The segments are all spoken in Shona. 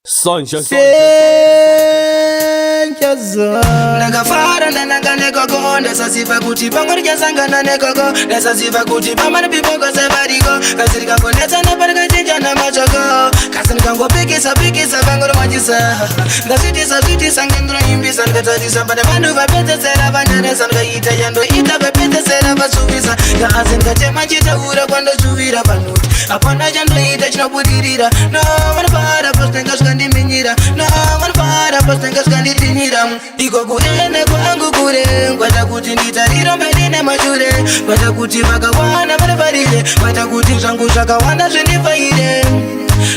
Sonja Nakafara nanga nekoko ndasaziva kuti pamwe ryasangana nekoko ndasaziva kuti pamane pipoko sevariko kasi rikangonetsa naparikachinja namachoko kasi ndikangopikisa pangoro machisa ndazvitisa ngendinoimbisa ndikatarisa pane vanhu vapedzesera vanyaresa ndikaita yandoita vapedzesera vasuvisa ngaasi ndikatema chitaura kwandojuvira panuti hapana chandoita chinobudirira no vanofara positenga zvikandiminyira no vanofara positenga zvikanditinira iko kuende kwangu kure kwata kuti nditariro mberi nemashure kwata kuti vakawana vanofarire kwata kuti zvangu zvakawanda zvindifaire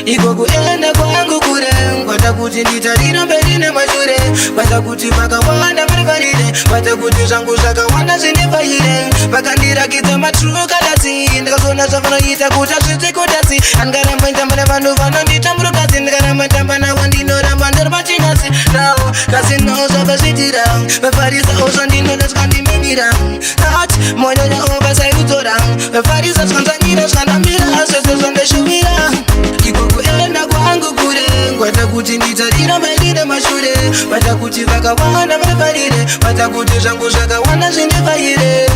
iko kuende kwangu kure kwata kuti nditariro mberi nemashure kwata kuti vakawana vanofarire kwata kuti zvangu zvakawanda zvindifaire vakandirakidza matrukadasi ndikazona zvavanoita kuti azvizvikudasi andikaramba nditamba nevanhu vanondita murukadzi ndikaramba nditamba navo ndinoramba ndiri pachinyasi navo kasi no zvakazvitira vafarisa ozvo ndinoda zvikandiminira ati monyonya ovasaiudzora vafarisa zvikanzanyira zvikandambira zvese zvandishuvira iko kuenda kwangu kure kwata kuti nditariro mberi nemashure kwata kuti vakawanda vanofarire kwata kuti zvangu zvakawanda zvindifaire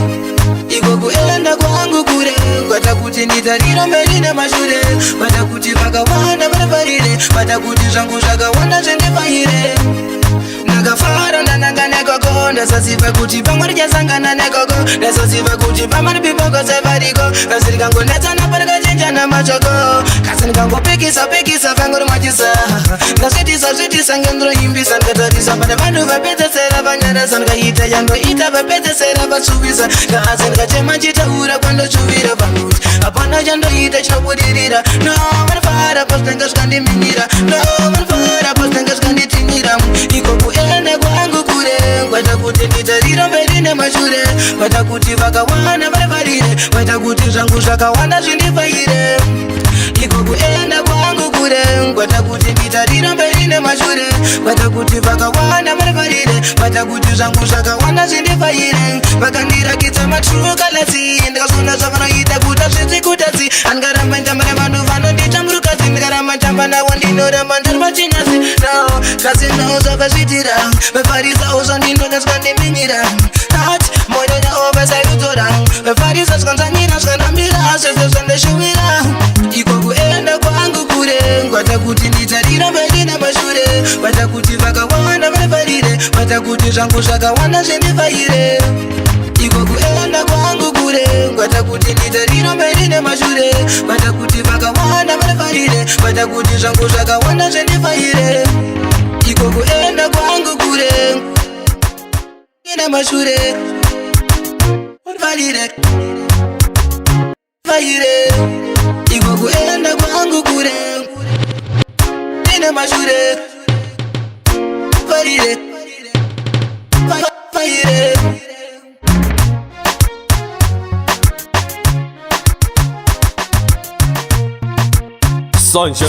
iko kuenda kwangu kure kwata kuti nditariro mberi nemashure kwata kuti vakawanda vanofarire kwata kuti zvangu zvakawanda zvindifaire ndakafara ndananga nekoko ndasaziva kuti pamwe richasangana nekoko ndasaziva kuti pamwe pipoko sevariko kasi rikangonetsa naparikachinja namachoko kasi ndikangopikisa pangoro machisa ndazvitisa ngendinoimbisa ndikatarisa pane vanhu vapedzesera vanyaresa ndikaita yandoita vapedzesera vasuvisa kasi ndikatema chitaura kwandojuvira panuti hapana chandoita chinobudirira no vanofara positenga zvikandiminyira no vanofara positenga zvikanditinira iko kuende kwangu kure kwata kuti nditariro mberi nemashure kwata kuti vakawana vanofarire kwata kuti zvangu zvakawanda zvindifaire iko kuenda kwangu kure kwata kuti nditariro mberi nemashure kwata kuti vakawana vanofarire kwata kuti zvangu zvakawanda zvindifaire vakandirakidza matrukadasi ndikazona zvavanoita kuti azvizvikudasi andikaramba nditamba nevanhu vanondita murukadzi ndikaramba nditamba navo ndinoramba ndiri pachinyasi navo kasi no zvakazvitira vafarisa ozvo ndinoda zvikandiminyira ati monyonya ovasaiudzora vafarisa zvikanzanyira zvikandambira zvese zvandishuvira iko kuenda kwangu kure kwata kuti nditariro mberi nemashure kwata kuti vakawanda vanofarire kwata kuti zvangu zvakawanda zvindifaire iko kuenda kwangu kure kwata kuti nditariro mberi nemashure kwata kuti vakawanda vanofarire kwata kuti zvangu zvakawanda zvindifaire iko kuenda kwangu kure nemashure vanofarire faire iko kuenda kwangu kure nemashure faire faire Sonja